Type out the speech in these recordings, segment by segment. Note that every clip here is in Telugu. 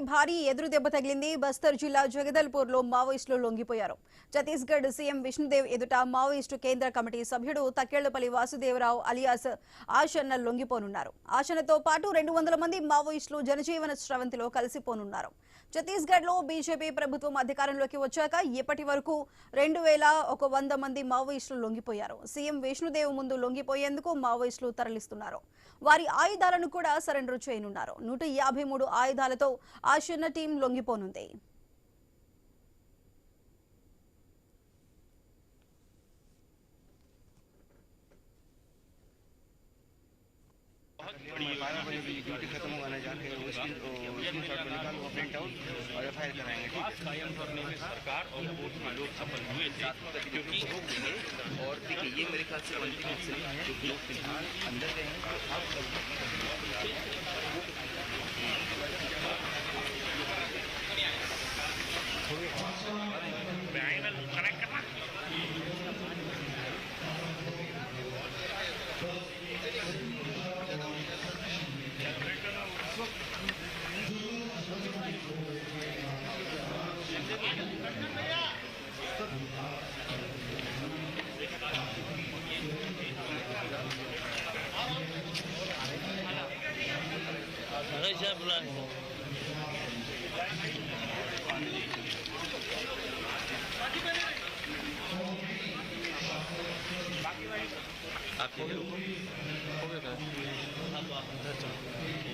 భారీ ఎదురు దెబ్బ తగిలింది. బస్తర్ జిల్లా జగదల్పూర్ లో మావోయిస్టులు లొంగిపోయారు. ఛత్తీస్గఢ్ సీఎం విష్ణుదేవ్ ఎదుట మావోయిస్టు కేంద్ర కమిటీ సభ్యుడు తక్కెళ్లపల్లి వాసుదేవరావు అలియాస్ ఆశన్న లొంగిపోనున్నారు. ఆశన్నతో పాటు 200 మంది మావోయిస్టులు జనజీవన స్రవంతిలో కలిసిపోనున్నారు. ఛత్తీస్గఢ్ లో బీజేపీ ప్రభుత్వం అధికారంలోకి వచ్చాక ఇప్పటి వరకు 2100 మంది మావోయిస్టులు లొంగిపోయారు. సీఎం విష్ణుదేవ్ ముందు లొంగిపోయేందుకు మావోయిస్టులు తరలిస్తున్నారు. వారి ఆయుధాలను కూడా సరెండర్ చేయనున్నారు. 153 ఆయుధాలతో ఆశన్న టీం లొంగిపోనుంది. ड्यूटी खत्म होने जाते हैं उसकी शॉट को निकाल वो प्रिंट आउट और एफआईआर कराएंगे। कायम करने में सरकार और कोर्ट में लोग सफल हुए थे क्योंकि रोक देंगे। और देखिए ये मेरे ख्याल से अंतिम एक्शन है जो लोग फिलहाल अंदर गए हैं।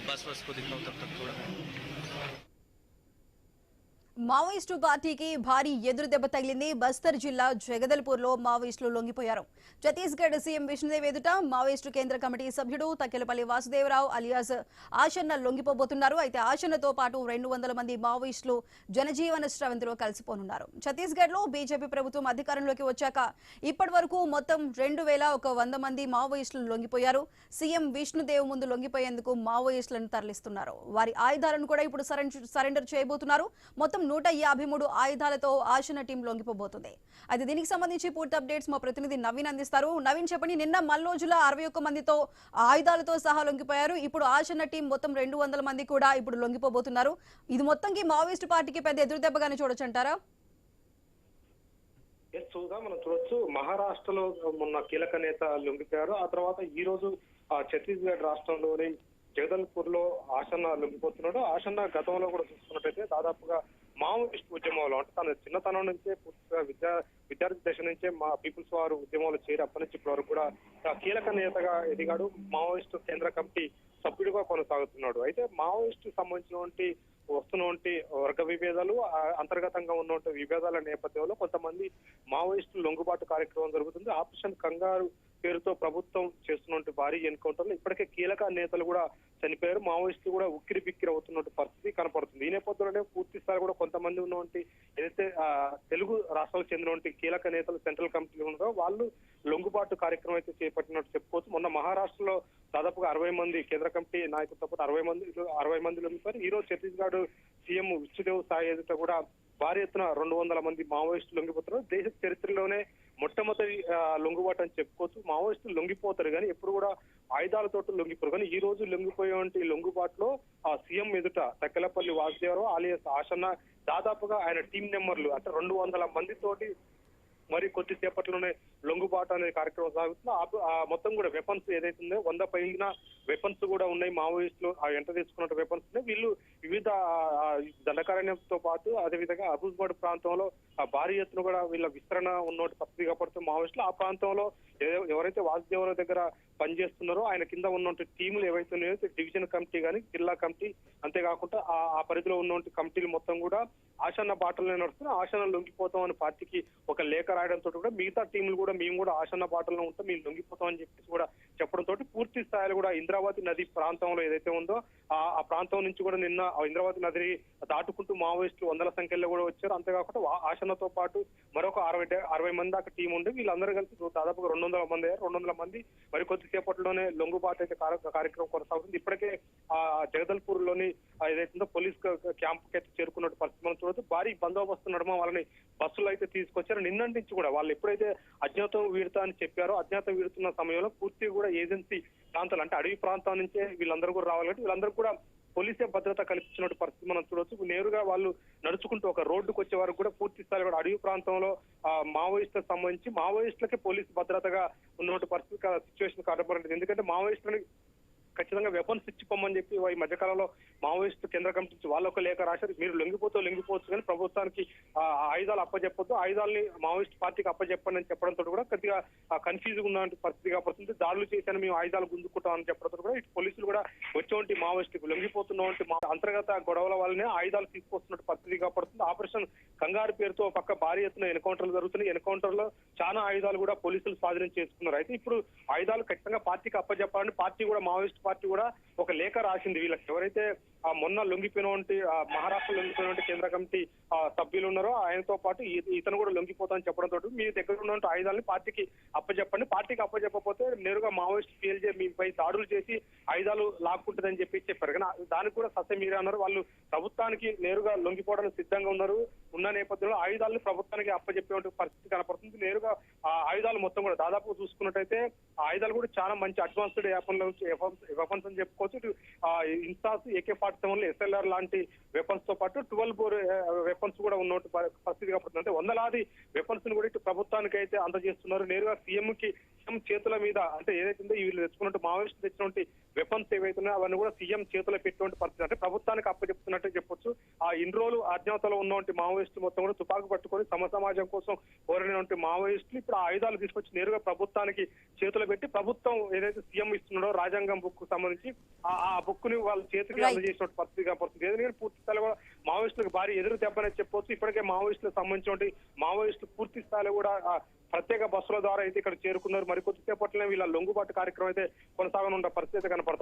बस को दिखाओ तब तक थोड़ा। మావోయిస్టు పార్టీకి భారీ ఎదురు దెబ్బ తగిలింది. బస్తర్ జిల్లా జగదల్పూర్ లో మావోయిస్టులు లొంగిపోయారు. ఛత్తీస్గఢ్ సీఎం విష్ణుదేవ్ ఎదుట మావోయిస్టు కేంద్ర కమిటీ సభ్యుడు తక్కెళ్లపల్లి వాసుదేవరావు అలియాస్ ఆశన్న లొంగిపోబోతున్నారు. అయితే ఆశన్నతో పాటు 200 మంది మావోయిస్టులు జనజీవన స్రవంతిలో కలిసిపోనున్నారు. ఛత్తీస్గఢ్ లో బీజేపీ ప్రభుత్వం అధికారంలోకి వచ్చాక ఇప్పటి వరకు మొత్తం 2100 మంది మావోయిస్టులు లొంగిపోయారు. సీఎం విష్ణుదేవ్ ముందు లొంగిపోయేందుకు మావోయిస్టులను తరలిస్తున్నారు. వారి ఆయుధాలను కూడా ఇప్పుడు సరెండర్ చేయబోతున్నారు. మొత్తం 153 ఆయుధాలతో ఆశన్న టీం లొంగిపోబోతుంది. అయితే దీనికి సంబంధించి పూర్తి అప్డేట్స్ మా ప్రతినిధి నవీన్ అందిస్తారు. నవీన్ చెప్పండి, నిన్న మల్లోజుల 61 మందితో ఆయుధాలతో సహా లొంగిపోయారు. ఇప్పుడు ఆశన్న టీం మొత్తం 200 మంది కూడా ఇప్పుడు లొంగిపోబోతున్నారు. ఇది మొత్తంకి మావోయిస్టు పార్టీకి పెద్ద ఎదురు దెబ్బగానే చూడొచ్చు అంటారా? మనం చూడొచ్చు, మహారాష్ట్రలో మొన్న కీలక నేత లొంగిపోయారు. ఆ తర్వాత ఈ రోజు ఛత్తీస్గఢ్ రాష్ట్రంలోని జగదల్పూర్ లో ఆశన్న లొంగిపోతున్నాడు. ఆశన్న గతంలో కూడా చూసుకున్నట్టయితే దాదాపుగా మావోయిస్ట్ ఉద్యమంలో అంటే తన చిన్నతనం నుంచే పూర్తిగా విద్యార్థి దశ నుంచే మా పీపుల్స్ వారు ఉద్యమంలో చేరి అప్పటి నుంచి ఇప్పటి వరకు కూడా కీలక నేతగా ఎదిగాడు. మావోయిస్టు కేంద్ర కమిటీ సభ్యుడిగా కొనసాగుతున్నాడు. అయితే మావోయిస్టు సంబంధించినటువంటి వస్తున్నటువంటి వర్గ విభేదాలు, అంతర్గతంగా ఉన్నటువంటి విభేదాల నేపథ్యంలో కొంతమంది మావోయిస్టులు లొంగుబాటు కార్యక్రమం జరుగుతుంది. ఆపరేషన్ కంగారు పేరుతో ప్రభుత్వం చేస్తున్నటువంటి భారీ ఎన్కౌంటర్లు ఇప్పటికే కీలక నేతలు కూడా చనిపోయారు. మావోయిస్టులు కూడా ఉక్కిరి బిక్కిరి అవుతున్నటువంటి పరిస్థితి కనపడుతుంది. ఈ నేపథ్యంలోనే పూర్తి స్థాయి కూడా కొంతమంది ఉన్నటువంటి ఏదైతే తెలుగు రాష్ట్రాలకు చెందినటువంటి కీలక నేతలు సెంట్రల్ కమిటీలు ఉన్నారో వాళ్ళు లొంగుబాటు కార్యక్రమం అయితే చేపట్టినట్టు చెప్పుకోవచ్చు. మొన్న మహారాష్ట్రలో దాదాపుగా 60 మంది కేంద్ర కమిటీ నాయకులతో పాటు 60 మంది లొంగిపోయారు. ఈ రోజు ఛత్తీస్గఢ్ సీఎం విష్ణుదేవ్ సాయి ఎదుట కూడా భారీ ఎత్తున 200 మంది మావోయిస్టులు లొంగిపోతున్నారు. దేశ చరిత్రలోనే మొట్టమొదటి లొంగుబాటు అని చెప్పుకోవచ్చు. మావోయిస్టులు లొంగిపోతారు కానీ ఎప్పుడు కూడా ఆయుధాలతో లొంగిపోరు. కానీ ఈ రోజు లొంగిపోయేటువంటి లొంగుబాటులో ఆ సీఎం ఎదుట తక్కెళ్లపల్లి వాసుదేవరావు అలియాస్ ఆశన్న దాదాపుగా ఆయన టీం నెంబర్లు అంటే 200 మందితోటి మరి కొద్దిసేపట్లోనే లొంగుబాటు అనే కార్యక్రమం సాగుతుంది. మొత్తం కూడా వెపన్స్ ఏదైతే ఉందో 100 పైన వెపన్స్ కూడా ఉన్నాయి. మావోయిస్టులు వెంట తీసుకున్న వెపన్స్ ఉన్నాయి. వీళ్ళు వివిధ దండకారణ్యంతో పాటు అదేవిధంగా అబూజ్బడ్ ప్రాంతంలో భారీ ఎత్తున కూడా వీళ్ళ విస్తరణ ఉన్నటువంటి పరిస్థితి కాబట్టి మావోయిస్టులు ఆ ప్రాంతంలో ఎవరైతే వాసుదేవరావు దగ్గర పనిచేస్తున్నారో ఆయన కింద ఉన్నటువంటి టీములు ఏవైతే ఉన్నాయో డివిజన్ కమిటీ కానీ జిల్లా కమిటీ అంతేకాకుండా ఆ పరిధిలో ఉన్నటువంటి కమిటీలు మొత్తం కూడా ఆశన్న బాటలనే నడుస్తున్నాయి. ఆశన్న లొంగిపోతాం అని పార్టీకి ఒక లేఖ రాయడంతో కూడా మిగతా టీములు కూడా మేము కూడా ఆశన్న బాటలో ఉంటాం, మేము లొంగిపోతాం అని చెప్పేసి కూడా చెప్పడంతో పూర్తి స్థాయిలో కూడా ఇంద్రావతి నది ప్రాంతంలో ఏదైతే ఉందో ఆ ప్రాంతం నుంచి కూడా నిన్న ఇంద్రావతి నదిని దాటుకుంటూ మావోయిస్టులు 100ల సంఖ్యలో కూడా వచ్చారు. అంతేకాకుండా ఆశన్నతో పాటు మరొక 60 మంది దాకా టీం ఉండి వీళ్ళందరూ కలిసి దాదాపుగా 200 మంది అయ్యారు. 200 మంది మరి కొద్దిసేపట్లోనే లొంగుబాటు అయితే కార్యక్రమం కొనసాగుతుంది. ఇప్పటికే జగదల్పూర్ లోని ఏదైతుందో పోలీస్ క్యాంప్ కి అయితే చేరుకున్నట్టు పరిస్థితి మనం చూడొచ్చు. భారీ బందోబస్తు నడుమ వాళ్ళని బస్సులు అయితే తీసుకొచ్చారు. నిన్నటి నుంచి కూడా వాళ్ళు ఎప్పుడైతే అజ్ఞాతం వీడుతా అని చెప్పారో అజ్ఞాతం వీడుతున్న సమయంలో పూర్తిగా కూడా ఏజెన్సీ ప్రాంతాలు అంటే అడవి ప్రాంతం నుంచే వీళ్ళందరూ కూడా రావాలి. వీళ్ళందరూ కూడా పోలీసే భద్రత కల్పించినట్టు పరిస్థితి మనం చూడొచ్చు. నేరుగా వాళ్ళు నడుచుకుంటూ ఒక రోడ్డుకు వచ్చే వరకు కూడా పూర్తి స్థాయిలో కూడా అడవి ప్రాంతంలో మావోయిస్టులకు సంబంధించి మావోయిస్టులకే పోలీసు భద్రతగా ఉన్నటువంటి పరిస్థితి సిచ్యువేషన్ కనబడుతుంది. ఎందుకంటే మావోయిస్టులని ఖచ్చితంగా వెపన్స్ ఇచ్చిపోమని చెప్పి ఈ మధ్యకాలంలో మావోయిస్టు కేంద్ర కమిటీ నుంచి వాళ్ళు ఒక లేఖ రాశారు. మీరు లొంగిపోవచ్చు కానీ ప్రభుత్వానికి ఆయుధాలు అప్పచెప్పొద్దు, ఆయుధాలని మావోయిస్ట్ పార్టీకి అప్పచెప్పండి అని చెప్పడంతో కూడా కొద్దిగా కన్ఫ్యూజ్ ఉన్న పరిస్థితి కాబట్టి దాడులు చేశాను మేము ఆయుధాలు గుంజుకుంటామని చెప్పడంతో కూడా ఇటు పోలీసులు కూడా వచ్చేవంటి మావోయిస్టుకు లొంగిపోతున్నటువంటి అంతర్గత గొడవల వల్లనే ఆయుధాలు తీసుకొస్తున్న పరిస్థితి కాపాడుతుంది. ఆపరేషన్ కంగారు పేరుతో పక్క భారీ ఎత్తున ఎన్కౌంటర్లు జరుగుతున్నాయి. ఎన్కౌంటర్ లో చాలా ఆయుధాలు కూడా పోలీసులు స్వాధీనం చేసుకున్నారు. అయితే ఇప్పుడు ఆయుధాలు ఖచ్చితంగా పార్టీకి అప్పచెప్పాలని పార్టీ కూడా మావోయిస్ట్ పార్టీ కూడా ఒక లేఖ రాసింది వీళ్ళకి. ఎవరైతే మొన్న లొంగిపోయినటువంటి మహారాష్ట్ర లొంగిపోయినటువంటి కేంద్ర కమిటీ సభ్యులు ఉన్నారో ఆయనతో పాటు ఇతను కూడా లొంగిపోతామని చెప్పడంతో మీ దగ్గర ఉన్నటువంటి ఆయుధాలని పార్టీకి అప్పచెప్పండి, పార్టీకి అప్పచెప్పకపోతే నేరుగా మావోయిస్ట్ PLJ మీపై దాడులు చేసి ఆయుధాలు లాక్కుంటుందని చెప్పి చెప్పారు. కానీ దానికి కూడా సత్యమీరే అన్నారు. వాళ్ళు ప్రభుత్వానికి నేరుగా లొంగిపోవడానికి సిద్ధంగా ఉన్నారు. ఉన్న నేపథ్యంలో ఆయుధాలను ప్రభుత్వానికి అప్పచెప్పే పరిస్థితి కనపడుతుంది. నేరుగా ఆ ఆయుధాలు మొత్తం కూడా దాదాపు చూసుకున్నట్టయితే ఆ ఆయుధాలు కూడా చాలా మంచి అడ్వాన్స్డ్ వెపన్స్ అని చెప్పుకోవచ్చు. ఇన్సాస్ AK-47 SLR లాంటి వెపన్స్ తో పాటు 12 బోర్ వెపన్స్ కూడా ఉన్న పరిస్థితి కనపడుతుంది. అంటే వందలాది వెపన్స్ ను కూడా ఇటు ప్రభుత్వానికి అయితే అందజేస్తున్నారు. నేరుగా సీఎం చేతుల మీద అంటే ఏదైతే వీళ్ళు తెచ్చుకున్నట్టు మావోయిస్టులు తెచ్చినటువంటి వెపన్స్ ఏవైతున్నాయో అవన్నీ కూడా సీఎం చేతుల్లో పెట్టినటువంటి పరిస్థితి. అంటే ప్రభుత్వానికి అప్పచెప్తున్నట్టు చెప్పొచ్చు. ఇన్ని రోజులు అజ్ఞాతలో ఉన్నటువంటి మావోయిస్టులు మొత్తం కూడా తుపాకు పట్టుకొని సమాజం కోసం కోరినటువంటి మావోయిస్టులు ఇప్పుడు ఆయుధాలు తీసుకొచ్చి నేరుగా ప్రభుత్వానికి చేతులు పెట్టి ప్రభుత్వం ఏదైతే సీఎం ఇస్తున్నాడో రాజ్యాంగం బుక్ సంబంధించి ఆ బుక్ ని వాళ్ళ చేతికి అందజేసిన పరిస్థితి కనపడుతుంది. ఏదైనా పూర్తి స్థాయిలో మావోయిస్టులకు భారీ ఎదురు దెబ్బనే చెప్పొచ్చు. ఇప్పటికే మావోయిస్టులకు సంబంధించినటువంటి మావోయిస్టులు పూర్తి స్థాయిలో కూడా ప్రత్యేక బస్సుల ద్వారా అయితే ఇక్కడ చేరుకున్నారు. మరికొద్దిసేపట్లోనే వీళ్ళ లొంగుబాటు కార్యక్రమం అయితే కొనసాగనున్న పరిస్థితి కనపడుతుంది.